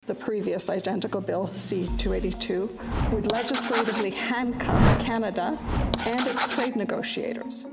The previous identical Bill C-282 would legislatively handcuff Canada and its trade negotiators.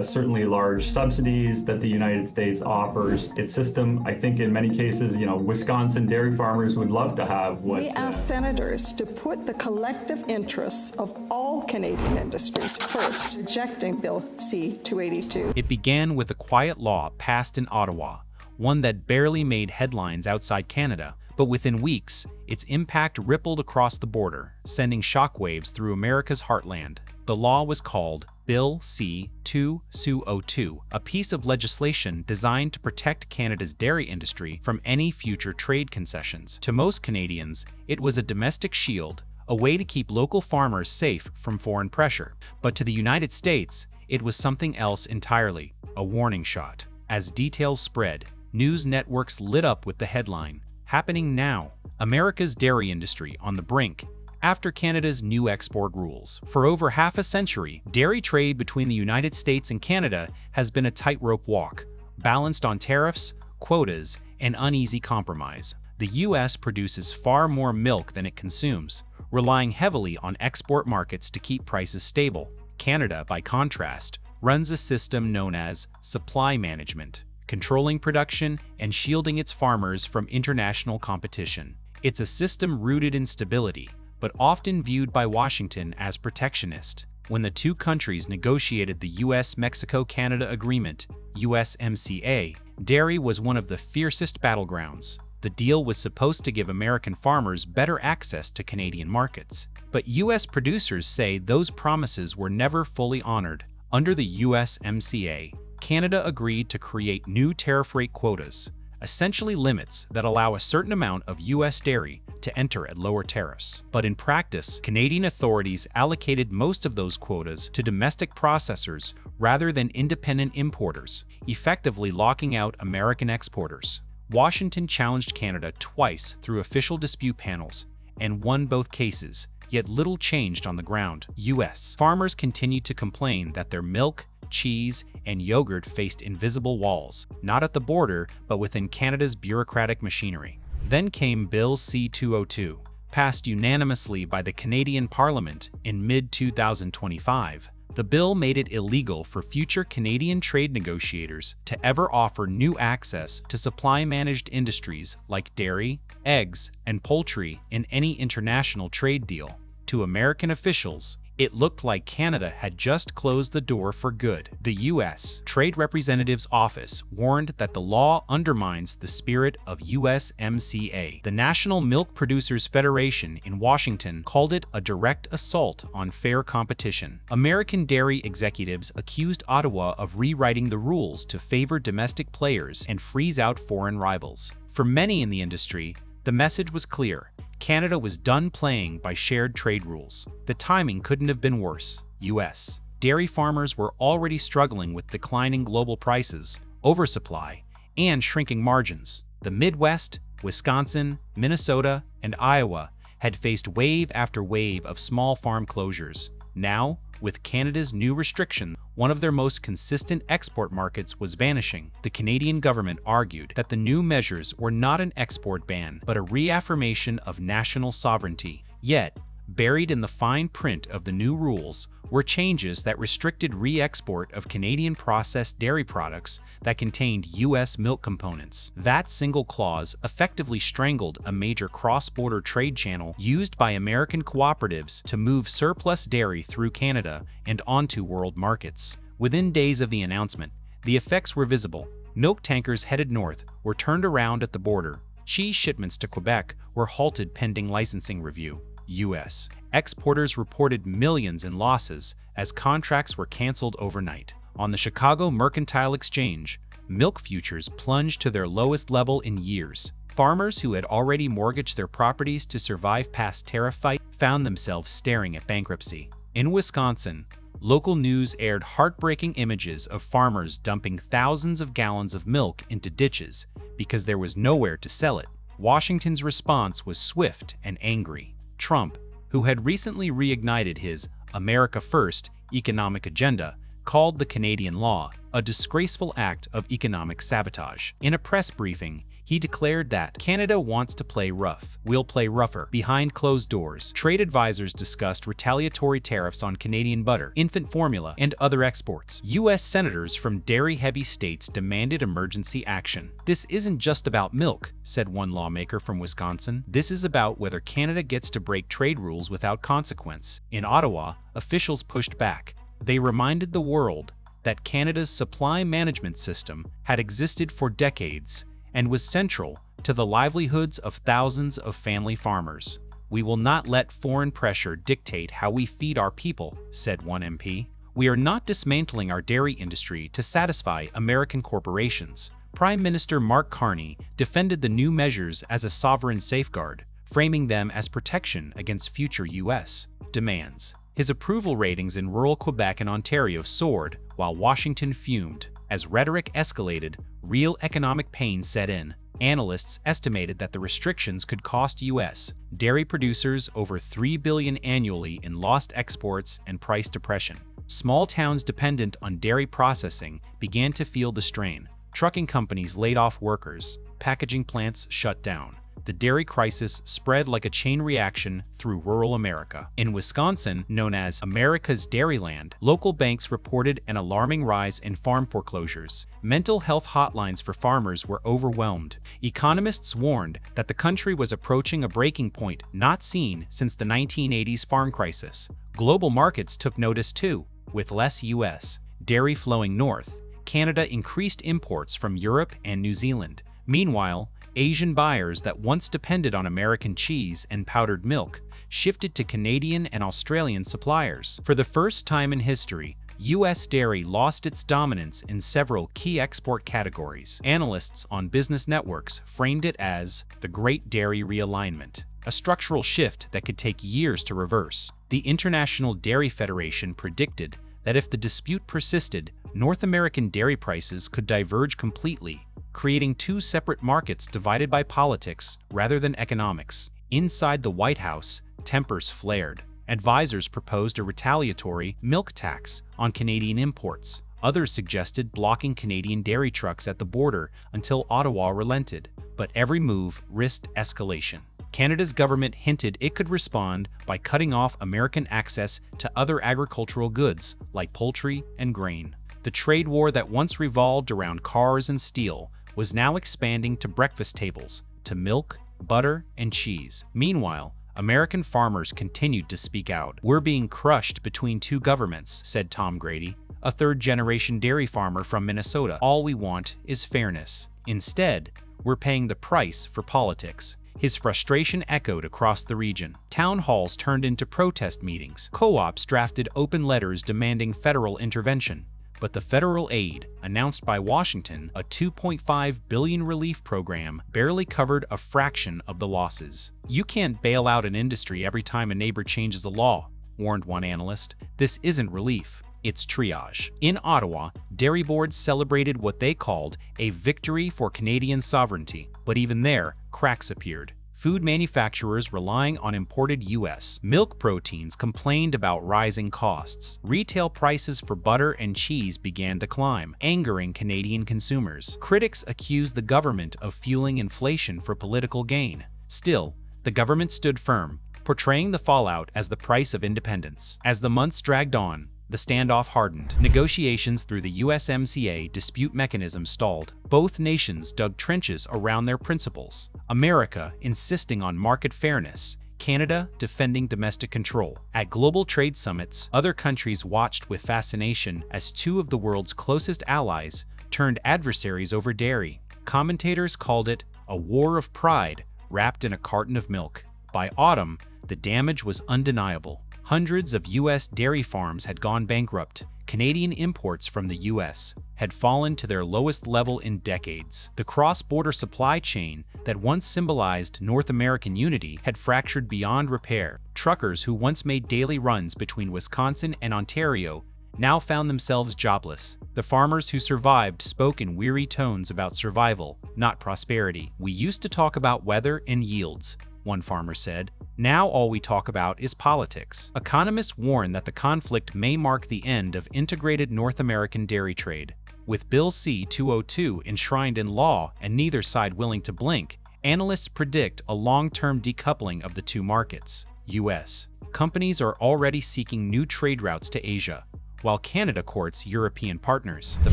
Certainly large subsidies that the United States offers. Its system, I think in many cases, Wisconsin dairy farmers would love to have what... We asked senators to put the collective interests of all Canadian industries first, rejecting Bill C-282. It began with a quiet law passed in Ottawa, one that barely made headlines outside Canada, but within weeks, its impact rippled across the border, sending shockwaves through America's heartland. The law was called Bill C-202, a piece of legislation designed to protect Canada's dairy industry from any future trade concessions. To most Canadians, it was a domestic shield, a way to keep local farmers safe from foreign pressure. But to the United States, it was something else entirely, a warning shot. As details spread, news networks lit up with the headline, "Happening Now, America's Dairy Industry on the Brink," after Canada's new export rules. For over half a century, dairy trade between the United States and Canada has been a tightrope walk, balanced on tariffs, quotas, and uneasy compromise. The U.S. produces far more milk than it consumes, relying heavily on export markets to keep prices stable. Canada, by contrast, runs a system known as supply management, controlling production and shielding its farmers from international competition. It's a system rooted in stability, but often viewed by Washington as protectionist. When the two countries negotiated the U.S.-Mexico-Canada Agreement, USMCA, dairy was one of the fiercest battlegrounds. The deal was supposed to give American farmers better access to Canadian markets. But U.S. producers say those promises were never fully honored. Under the USMCA, Canada agreed to create new tariff rate quotas, essentially limits that allow a certain amount of U.S. dairy to enter at lower tariffs. But in practice, Canadian authorities allocated most of those quotas to domestic processors rather than independent importers, effectively locking out American exporters. Washington challenged Canada twice through official dispute panels and won both cases, yet little changed on the ground. U.S. farmers continued to complain that their milk, cheese, and yogurt faced invisible walls, not at the border, but within Canada's bureaucratic machinery. Then came Bill C-202, passed unanimously by the Canadian Parliament in mid-2025. The bill made it illegal for future Canadian trade negotiators to ever offer new access to supply-managed industries like dairy, eggs, and poultry in any international trade deal. To American officials, it looked like Canada had just closed the door for good. The U.S. Trade Representative's Office warned that the law undermines the spirit of USMCA. The National Milk Producers Federation in Washington called it a direct assault on fair competition. American dairy executives accused Ottawa of rewriting the rules to favor domestic players and freeze out foreign rivals. For many in the industry, the message was clear. Canada was done playing by shared trade rules. The timing couldn't have been worse. U.S. dairy farmers were already struggling with declining global prices, oversupply, and shrinking margins. The Midwest, Wisconsin, Minnesota, and Iowa had faced wave after wave of small farm closures. Now, with Canada's new restriction, one of their most consistent export markets was vanishing. The Canadian government argued that the new measures were not an export ban, but a reaffirmation of national sovereignty. Yet, buried in the fine print of the new rules were changes that restricted re-export of Canadian processed dairy products that contained U.S. milk components. That single clause effectively strangled a major cross-border trade channel used by American cooperatives to move surplus dairy through Canada and onto world markets. Within days of the announcement, the effects were visible. Milk tankers headed north were turned around at the border. Cheese shipments to Quebec were halted pending licensing review. U.S. exporters reported millions in losses as contracts were canceled overnight. On the Chicago Mercantile Exchange, milk futures plunged to their lowest level in years. Farmers who had already mortgaged their properties to survive past tariff fight found themselves staring at bankruptcy. In Wisconsin, local news aired heartbreaking images of farmers dumping thousands of gallons of milk into ditches because there was nowhere to sell it. Washington's response was swift and angry. Trump, who had recently reignited his America First economic agenda, called the Canadian law a disgraceful act of economic sabotage. In a press briefing, He declared that Canada wants to play rough. We'll play rougher. Behind closed doors, trade advisors discussed retaliatory tariffs on Canadian butter, infant formula, and other exports. U.S. senators from dairy-heavy states demanded emergency action. This isn't just about milk, said one lawmaker from Wisconsin. This is about whether Canada gets to break trade rules without consequence. In Ottawa, officials pushed back. They reminded the world that Canada's supply management system had existed for decades and was central to the livelihoods of thousands of family farmers. We will not let foreign pressure dictate how we feed our people, said one MP. We are not dismantling our dairy industry to satisfy American corporations. Prime Minister Mark Carney defended the new measures as a sovereign safeguard, framing them as protection against future U.S. demands. His approval ratings in rural Quebec and Ontario soared, while Washington fumed. As rhetoric escalated, real economic pain set in. Analysts estimated that the restrictions could cost U.S. dairy producers over $3 billion annually in lost exports and price depression. Small towns dependent on dairy processing began to feel the strain. Trucking companies laid off workers. Packaging plants shut down. The dairy crisis spread like a chain reaction through rural America. In Wisconsin, known as America's Dairyland, local banks reported an alarming rise in farm foreclosures. Mental health hotlines for farmers were overwhelmed. Economists warned that the country was approaching a breaking point not seen since the 1980s farm crisis. Global markets took notice too. With less U.S. dairy flowing north, Canada increased imports from Europe and New Zealand. Meanwhile, Asian buyers that once depended on American cheese and powdered milk shifted to Canadian and Australian suppliers. For the first time in history, U.S. dairy lost its dominance in several key export categories. Analysts on business networks framed it as the Great Dairy Realignment, a structural shift that could take years to reverse. The International Dairy Federation predicted that if the dispute persisted, North American dairy prices could diverge completely, creating two separate markets divided by politics rather than economics. Inside the White House, tempers flared. Advisors proposed a retaliatory milk tax on Canadian imports. Others suggested blocking Canadian dairy trucks at the border until Ottawa relented. But every move risked escalation. Canada's government hinted it could respond by cutting off American access to other agricultural goods like poultry and grain. The trade war that once revolved around cars and steel was now expanding to breakfast tables, to milk, butter, and cheese. Meanwhile, American farmers continued to speak out. "We're being crushed between two governments," said Tom Grady, a third-generation dairy farmer from Minnesota. "All we want is fairness. Instead, we're paying the price for politics." His frustration echoed across the region. Town halls turned into protest meetings. Co-ops drafted open letters demanding federal intervention. But the federal aid, announced by Washington, a $2.5 billion relief program, barely covered a fraction of the losses. "You can't bail out an industry every time a neighbor changes a law," warned one analyst. "This isn't relief, it's triage." In Ottawa, dairy boards celebrated what they called a victory for Canadian sovereignty. But even there, cracks appeared. Food manufacturers relying on imported U.S. milk proteins complained about rising costs. Retail prices for butter and cheese began to climb, angering Canadian consumers. Critics accused the government of fueling inflation for political gain. Still, the government stood firm, portraying the fallout as the price of independence. As the months dragged on, the standoff hardened. Negotiations through the USMCA dispute mechanism stalled. Both nations dug trenches around their principles. America insisting on market fairness, Canada defending domestic control. At global trade summits, other countries watched with fascination as two of the world's closest allies turned adversaries over dairy. Commentators called it a war of pride wrapped in a carton of milk. By autumn, the damage was undeniable. Hundreds of U.S. dairy farms had gone bankrupt. Canadian imports from the U.S. had fallen to their lowest level in decades. The cross-border supply chain that once symbolized North American unity had fractured beyond repair. Truckers who once made daily runs between Wisconsin and Ontario now found themselves jobless. The farmers who survived spoke in weary tones about survival, not prosperity. "We used to talk about weather and yields," one farmer said. "Now all we talk about is politics." Economists warn that the conflict may mark the end of integrated North American dairy trade. With Bill C-202 enshrined in law and neither side willing to blink, analysts predict a long-term decoupling of the two markets. U.S. companies are already seeking new trade routes to Asia, while Canada courts European partners. The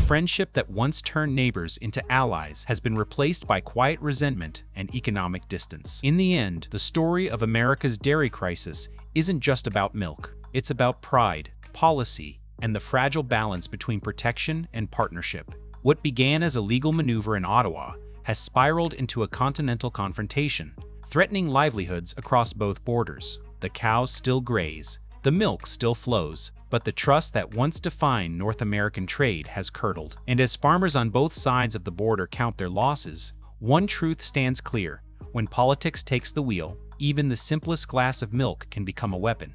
friendship that once turned neighbors into allies has been replaced by quiet resentment and economic distance. In the end, the story of America's dairy crisis isn't just about milk. It's about pride, policy, and the fragile balance between protection and partnership. What began as a legal maneuver in Ottawa has spiraled into a continental confrontation, threatening livelihoods across both borders. The cows still graze, the milk still flows, but the trust that once defined North American trade has curdled. And as farmers on both sides of the border count their losses, one truth stands clear: when politics takes the wheel, even the simplest glass of milk can become a weapon.